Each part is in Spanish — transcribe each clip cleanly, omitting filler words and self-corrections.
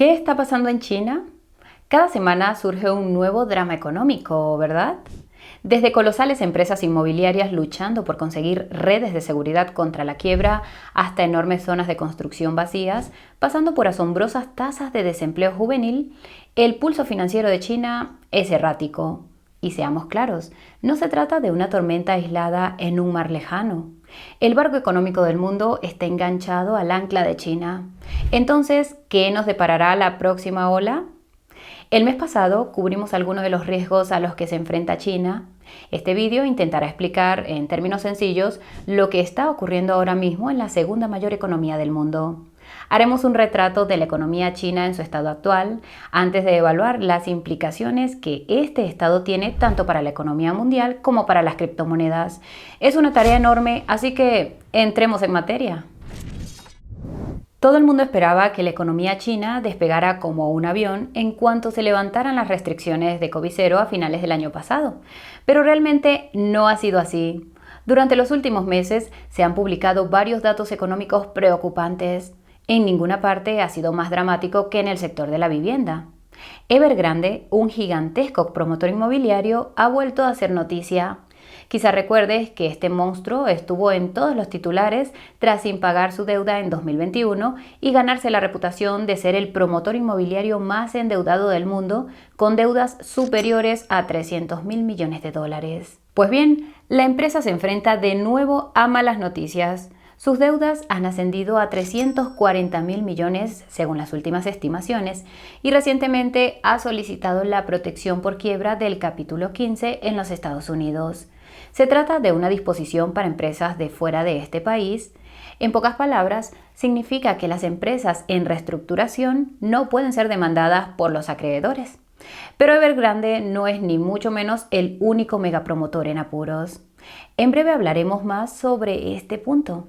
¿Qué está pasando en China? Cada semana surge un nuevo drama económico, ¿verdad? Desde colosales empresas inmobiliarias luchando por conseguir redes de seguridad contra la quiebra, hasta enormes zonas de construcción vacías, pasando por asombrosas tasas de desempleo juvenil, el pulso financiero de China es errático. Y seamos claros, no se trata de una tormenta aislada en un mar lejano. El barco económico del mundo está enganchado al ancla de China. Entonces, ¿qué nos deparará la próxima ola? El mes pasado cubrimos algunos de los riesgos a los que se enfrenta China. Este vídeo intentará explicar en términos sencillos lo que está ocurriendo ahora mismo en la segunda mayor economía del mundo. Haremos un retrato de la economía china en su estado actual, antes de evaluar las implicaciones que este estado tiene tanto para la economía mundial como para las criptomonedas. Es una tarea enorme, así que entremos en materia. Todo el mundo esperaba que la economía china despegara como un avión en cuanto se levantaran las restricciones de COVID-0 a finales del año pasado, pero realmente no ha sido así. Durante los últimos meses se han publicado varios datos económicos preocupantes. En ninguna parte ha sido más dramático que en el sector de la vivienda. Evergrande, un gigantesco promotor inmobiliario, ha vuelto a hacer noticia. Quizá recuerdes que este monstruo estuvo en todos los titulares tras impagar su deuda en 2021 y ganarse la reputación de ser el promotor inmobiliario más endeudado del mundo, con deudas superiores a 300.000 millones de dólares. Pues bien, la empresa se enfrenta de nuevo a malas noticias. Sus deudas han ascendido a 340.000 millones según las últimas estimaciones y recientemente ha solicitado la protección por quiebra del capítulo 15 en los Estados Unidos. Se trata de una disposición para empresas de fuera de este país. En pocas palabras, significa que las empresas en reestructuración no pueden ser demandadas por los acreedores. Pero Evergrande no es ni mucho menos el único megapromotor en apuros. En breve hablaremos más sobre este punto.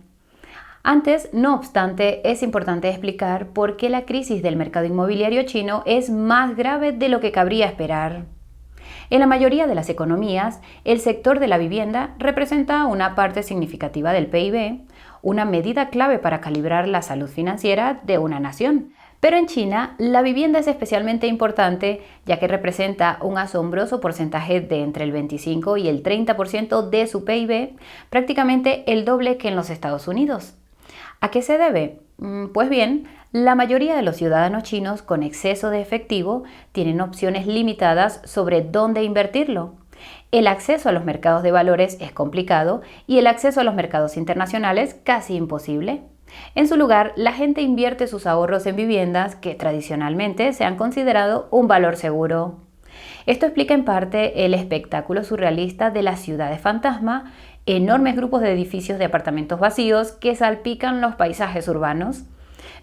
Antes, no obstante, es importante explicar por qué la crisis del mercado inmobiliario chino es más grave de lo que cabría esperar. En la mayoría de las economías, el sector de la vivienda representa una parte significativa del PIB, una medida clave para calibrar la salud financiera de una nación. Pero en China, la vivienda es especialmente importante, ya que representa un asombroso porcentaje de entre el 25 y el 30% de su PIB, prácticamente el doble que en los Estados Unidos. ¿A qué se debe? Pues bien, la mayoría de los ciudadanos chinos con exceso de efectivo tienen opciones limitadas sobre dónde invertirlo. El acceso a los mercados de valores es complicado y el acceso a los mercados internacionales casi imposible. En su lugar, la gente invierte sus ahorros en viviendas que tradicionalmente se han considerado un valor seguro. Esto explica en parte el espectáculo surrealista de las ciudades fantasma, enormes grupos de edificios de apartamentos vacíos que salpican los paisajes urbanos.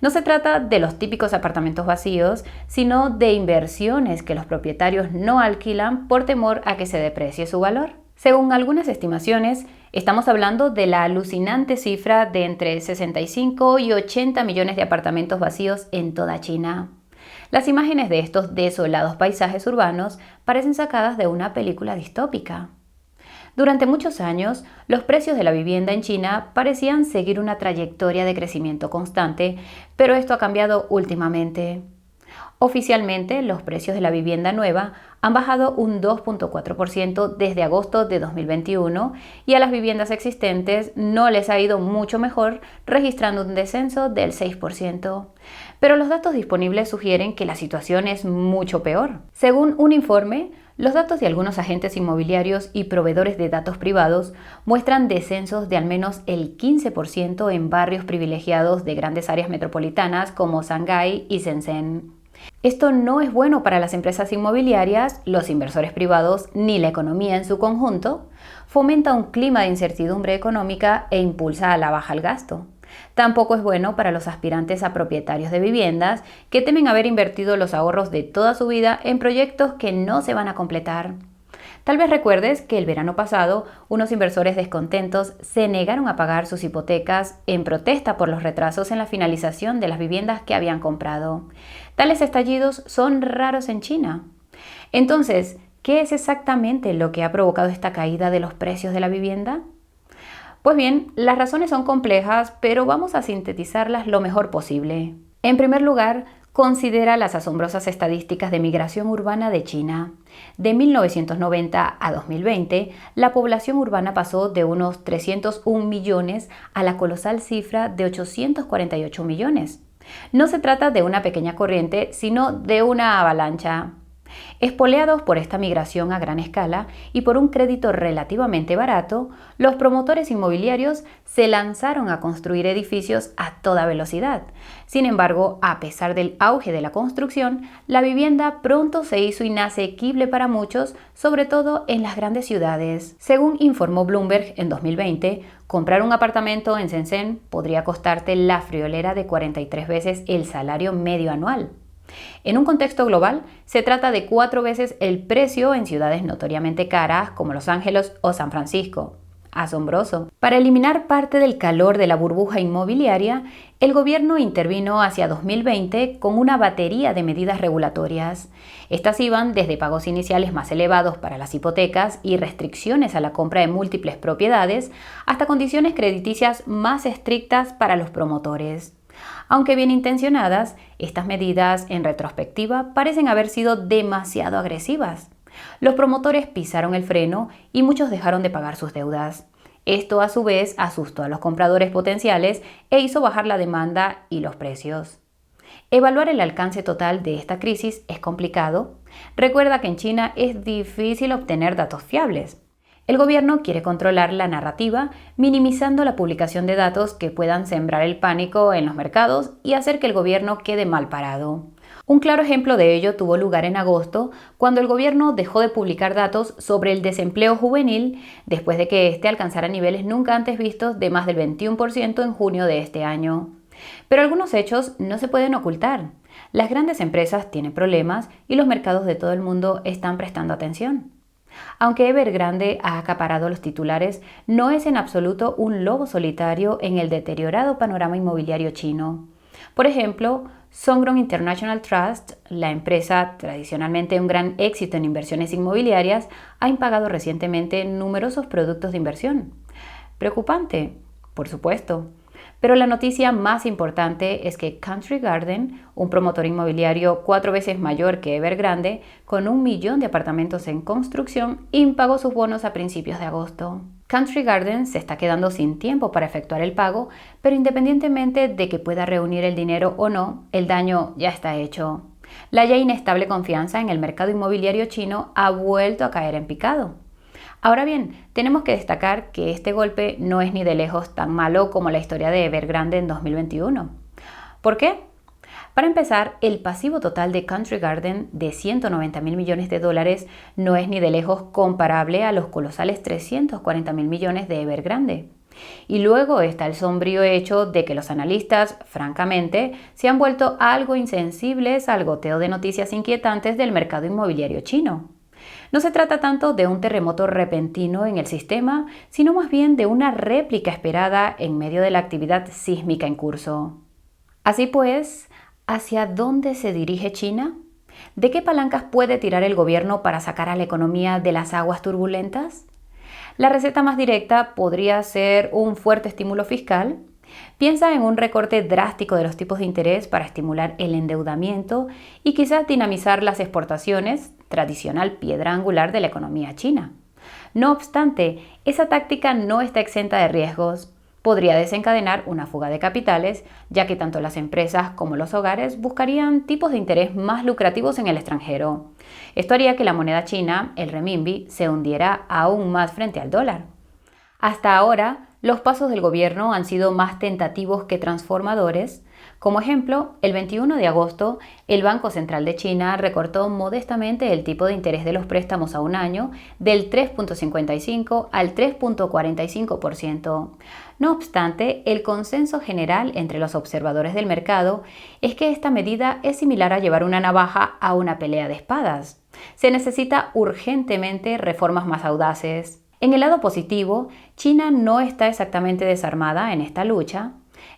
No se trata de los típicos apartamentos vacíos, sino de inversiones que los propietarios no alquilan por temor a que se deprecie su valor. Según algunas estimaciones, estamos hablando de la alucinante cifra de entre 65 y 80 millones de apartamentos vacíos en toda China. Las imágenes de estos desolados paisajes urbanos parecen sacadas de una película distópica. Durante muchos años, los precios de la vivienda en China parecían seguir una trayectoria de crecimiento constante, pero esto ha cambiado últimamente. Oficialmente, los precios de la vivienda nueva han bajado un 2.4% desde agosto de 2021 y a las viviendas existentes no les ha ido mucho mejor, registrando un descenso del 6%. Pero los datos disponibles sugieren que la situación es mucho peor. Según un informe, los datos de algunos agentes inmobiliarios y proveedores de datos privados muestran descensos de al menos el 15% en barrios privilegiados de grandes áreas metropolitanas como Shanghái y Shenzhen. Esto no es bueno para las empresas inmobiliarias, los inversores privados ni la economía en su conjunto. Fomenta un clima de incertidumbre económica e impulsa a la baja el gasto. Tampoco es bueno para los aspirantes a propietarios de viviendas que temen haber invertido los ahorros de toda su vida en proyectos que no se van a completar. Tal vez recuerdes que el verano pasado unos inversores descontentos se negaron a pagar sus hipotecas en protesta por los retrasos en la finalización de las viviendas que habían comprado. Tales estallidos son raros en China. Entonces, ¿qué es exactamente lo que ha provocado esta caída de los precios de la vivienda? Pues bien, las razones son complejas, pero vamos a sintetizarlas lo mejor posible. En primer lugar, Considera las asombrosas estadísticas de migración urbana de China. De 1990 a 2020, la población urbana pasó de unos 301 millones a la colosal cifra de 848 millones. No se trata de una pequeña corriente, sino de una avalancha. Espoleados por esta migración a gran escala y por un crédito relativamente barato, los promotores inmobiliarios se lanzaron a construir edificios a toda velocidad. Sin embargo, a pesar del auge de la construcción, la vivienda pronto se hizo inasequible para muchos, sobre todo en las grandes ciudades. Según informó Bloomberg en 2020, comprar un apartamento en Shenzhen podría costarte la friolera de 43 veces el salario medio anual. En un contexto global, se trata de 4 veces el precio en ciudades notoriamente caras como Los Ángeles o San Francisco. Asombroso. Para eliminar parte del calor de la burbuja inmobiliaria, el gobierno intervino hacia 2020 con una batería de medidas regulatorias. Estas iban desde pagos iniciales más elevados para las hipotecas y restricciones a la compra de múltiples propiedades, hasta condiciones crediticias más estrictas para los promotores. Aunque bien intencionadas, estas medidas en retrospectiva parecen haber sido demasiado agresivas. Los promotores pisaron el freno y muchos dejaron de pagar sus deudas. Esto a su vez asustó a los compradores potenciales e hizo bajar la demanda y los precios. Evaluar el alcance total de esta crisis es complicado. Recuerda que en China es difícil obtener datos fiables. El gobierno quiere controlar la narrativa, minimizando la publicación de datos que puedan sembrar el pánico en los mercados y hacer que el gobierno quede mal parado. Un claro ejemplo de ello tuvo lugar en agosto, cuando el gobierno dejó de publicar datos sobre el desempleo juvenil después de que éste alcanzara niveles nunca antes vistos de más del 21% en junio de este año. Pero algunos hechos no se pueden ocultar. Las grandes empresas tienen problemas y los mercados de todo el mundo están prestando atención. Aunque Evergrande ha acaparado los titulares, no es en absoluto un lobo solitario en el deteriorado panorama inmobiliario chino. Por ejemplo, Sungrow International Trust, la empresa tradicionalmente un gran éxito en inversiones inmobiliarias, ha impagado recientemente numerosos productos de inversión. Preocupante, por supuesto. Pero la noticia más importante es que Country Garden, un promotor inmobiliario 4 veces mayor que Evergrande, con 1 millón de apartamentos en construcción, impagó sus bonos a principios de agosto. Country Garden se está quedando sin tiempo para efectuar el pago, pero independientemente de que pueda reunir el dinero o no, el daño ya está hecho. La ya inestable confianza en el mercado inmobiliario chino ha vuelto a caer en picado. Ahora bien, tenemos que destacar que este golpe no es ni de lejos tan malo como la historia de Evergrande en 2021. ¿Por qué? Para empezar, el pasivo total de Country Garden de 190.000 millones de dólares no es ni de lejos comparable a los colosales 340.000 millones de Evergrande. Y luego está el sombrío hecho de que los analistas, francamente, se han vuelto algo insensibles al goteo de noticias inquietantes del mercado inmobiliario chino. No se trata tanto de un terremoto repentino en el sistema, sino más bien de una réplica esperada en medio de la actividad sísmica en curso. Así pues, ¿hacia dónde se dirige China? ¿De qué palancas puede tirar el gobierno para sacar a la economía de las aguas turbulentas? La receta más directa podría ser un fuerte estímulo fiscal. Piensa en un recorte drástico de los tipos de interés para estimular el endeudamiento y quizás dinamizar las exportaciones, tradicional piedra angular de la economía china. No obstante, esa táctica no está exenta de riesgos. Podría desencadenar una fuga de capitales, ya que tanto las empresas como los hogares buscarían tipos de interés más lucrativos en el extranjero. Esto haría que la moneda china, el renminbi, se hundiera aún más frente al dólar. Hasta ahora, los pasos del gobierno han sido más tentativos que transformadores. Como ejemplo, el 21 de agosto, el Banco Central de China recortó modestamente el tipo de interés de los préstamos a un año del 3.55 al 3.45%. No obstante, el consenso general entre los observadores del mercado es que esta medida es similar a llevar una navaja a una pelea de espadas. Se necesita urgentemente reformas más audaces. En el lado positivo, China no está exactamente desarmada en esta lucha.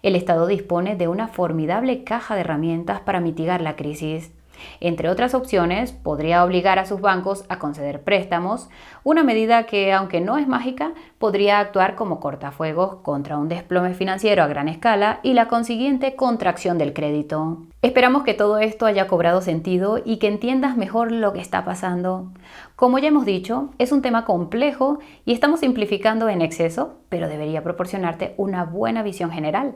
El Estado dispone de una formidable caja de herramientas para mitigar la crisis. Entre otras opciones, podría obligar a sus bancos a conceder préstamos, una medida que, aunque no es mágica, podría actuar como cortafuegos contra un desplome financiero a gran escala y la consiguiente contracción del crédito. Esperamos que todo esto haya cobrado sentido y que entiendas mejor lo que está pasando. Como ya hemos dicho, es un tema complejo y estamos simplificando en exceso, pero debería proporcionarte una buena visión general.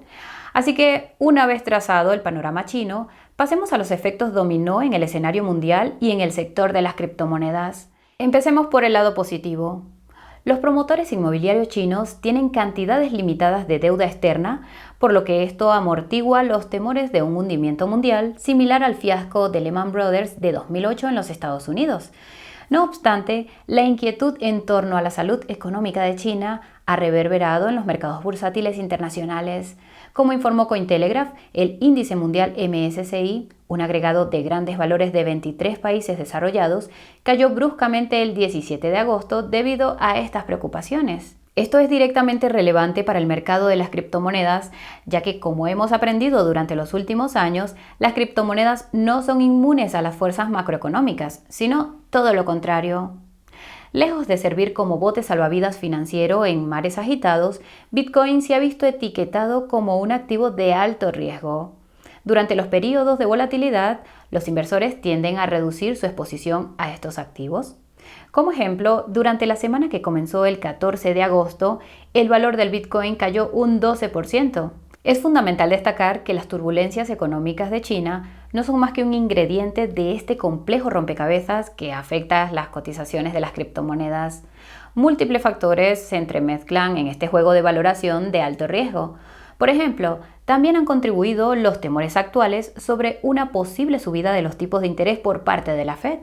Así que, una vez trazado el panorama chino, pasemos a los efectos dominó en el escenario mundial y en el sector de las criptomonedas. Empecemos por el lado positivo. Los promotores inmobiliarios chinos tienen cantidades limitadas de deuda externa, por lo que esto amortigua los temores de un hundimiento mundial similar al fiasco de Lehman Brothers de 2008 en los Estados Unidos. No obstante, la inquietud en torno a la salud económica de China ha reverberado en los mercados bursátiles internacionales. Como informó Cointelegraph, el índice mundial MSCI, un agregado de grandes valores de 23 países desarrollados, cayó bruscamente el 17 de agosto debido a estas preocupaciones. Esto es directamente relevante para el mercado de las criptomonedas, ya que, como hemos aprendido durante los últimos años, las criptomonedas no son inmunes a las fuerzas macroeconómicas, sino todo lo contrario. Lejos de servir como bote salvavidas financiero en mares agitados, Bitcoin se ha visto etiquetado como un activo de alto riesgo. Durante los periodos de volatilidad, los inversores tienden a reducir su exposición a estos activos. Como ejemplo, durante la semana que comenzó el 14 de agosto, el valor del Bitcoin cayó un 12%. Es fundamental destacar que las turbulencias económicas de China no son más que un ingrediente de este complejo rompecabezas que afecta las cotizaciones de las criptomonedas. Múltiples factores se entremezclan en este juego de valoración de alto riesgo. Por ejemplo, también han contribuido los temores actuales sobre una posible subida de los tipos de interés por parte de la Fed.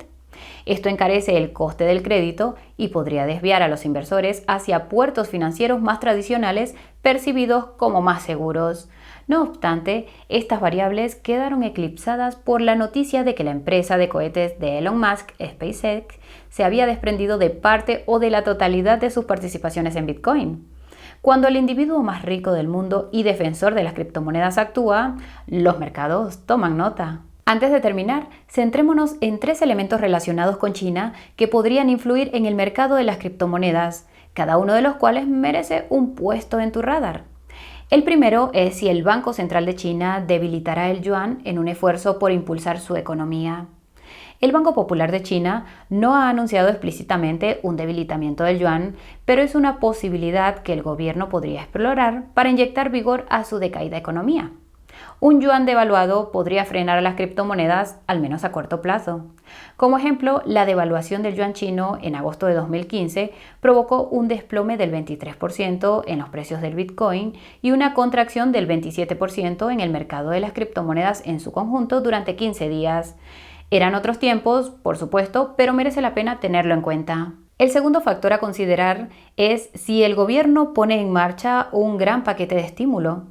Esto encarece el coste del crédito y podría desviar a los inversores hacia puertos financieros más tradicionales percibidos como más seguros. No obstante, estas variables quedaron eclipsadas por la noticia de que la empresa de cohetes de Elon Musk, SpaceX, se había desprendido de parte o de la totalidad de sus participaciones en Bitcoin. Cuando el individuo más rico del mundo y defensor de las criptomonedas actúa, los mercados toman nota. Antes de terminar, centrémonos en 3 elementos relacionados con China que podrían influir en el mercado de las criptomonedas, cada uno de los cuales merece un puesto en tu radar. El primero es si el Banco Central de China debilitará el yuan en un esfuerzo por impulsar su economía. El Banco Popular de China no ha anunciado explícitamente un debilitamiento del yuan, pero es una posibilidad que el gobierno podría explorar para inyectar vigor a su decaída economía. Un yuan devaluado podría frenar a las criptomonedas, al menos a corto plazo. Como ejemplo, la devaluación del yuan chino en agosto de 2015 provocó un desplome del 23% en los precios del Bitcoin y una contracción del 27% en el mercado de las criptomonedas en su conjunto durante 15 días. Eran otros tiempos, por supuesto, pero merece la pena tenerlo en cuenta. El segundo factor a considerar es si el gobierno pone en marcha un gran paquete de estímulo.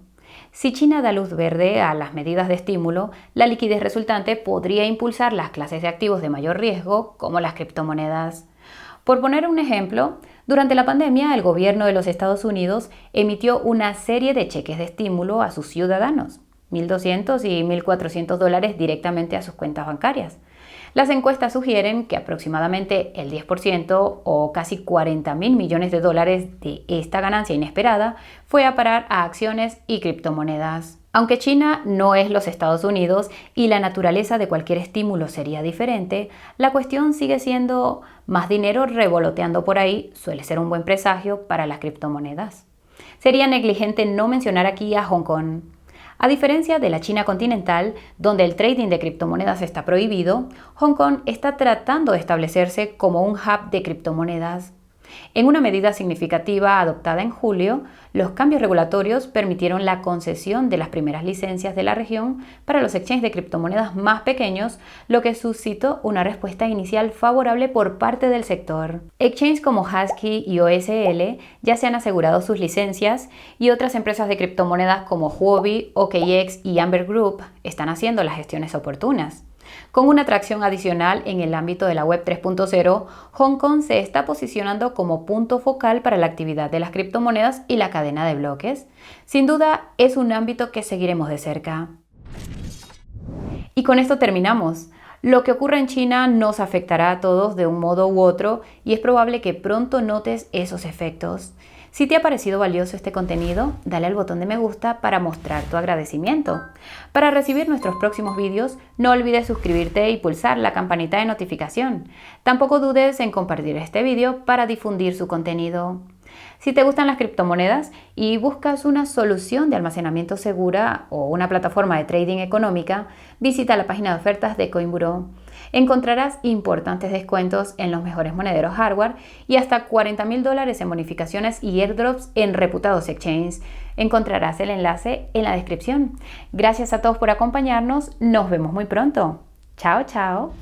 Si China da luz verde a las medidas de estímulo, la liquidez resultante podría impulsar las clases de activos de mayor riesgo, como las criptomonedas. Por poner un ejemplo, durante la pandemia, el gobierno de los Estados Unidos emitió una serie de cheques de estímulo a sus ciudadanos, $1.200 y $1.400 directamente a sus cuentas bancarias. Las encuestas sugieren que aproximadamente el 10% o casi $40.000 millones de esta ganancia inesperada fue a parar a acciones y criptomonedas. Aunque China no es los Estados Unidos y la naturaleza de cualquier estímulo sería diferente, la cuestión sigue siendo más dinero revoloteando por ahí suele ser un buen presagio para las criptomonedas. Sería negligente no mencionar aquí a Hong Kong. A diferencia de la China continental, donde el trading de criptomonedas está prohibido, Hong Kong está tratando de establecerse como un hub de criptomonedas. En una medida significativa adoptada en julio, los cambios regulatorios permitieron la concesión de las primeras licencias de la región para los exchanges de criptomonedas más pequeños, lo que suscitó una respuesta inicial favorable por parte del sector. Exchanges como Husky y OSL ya se han asegurado sus licencias y otras empresas de criptomonedas como Huobi, OKX y Amber Group están haciendo las gestiones oportunas. Con una atracción adicional en el ámbito de la Web 3.0, Hong Kong se está posicionando como punto focal para la actividad de las criptomonedas y la cadena de bloques. Sin duda, es un ámbito que seguiremos de cerca. Y con esto terminamos. Lo que ocurre en China nos afectará a todos de un modo u otro y es probable que pronto notes esos efectos. Si te ha parecido valioso este contenido, dale al botón de me gusta para mostrar tu agradecimiento. Para recibir nuestros próximos vídeos, no olvides suscribirte y pulsar la campanita de notificación. Tampoco dudes en compartir este vídeo para difundir su contenido. Si te gustan las criptomonedas y buscas una solución de almacenamiento segura o una plataforma de trading económica, visita la página de ofertas de Coinburo. Encontrarás importantes descuentos en los mejores monederos hardware y hasta $40,000 en bonificaciones y airdrops en reputados exchanges. Encontrarás el enlace en la descripción. Gracias a todos por acompañarnos. Nos vemos muy pronto. Chao, chao.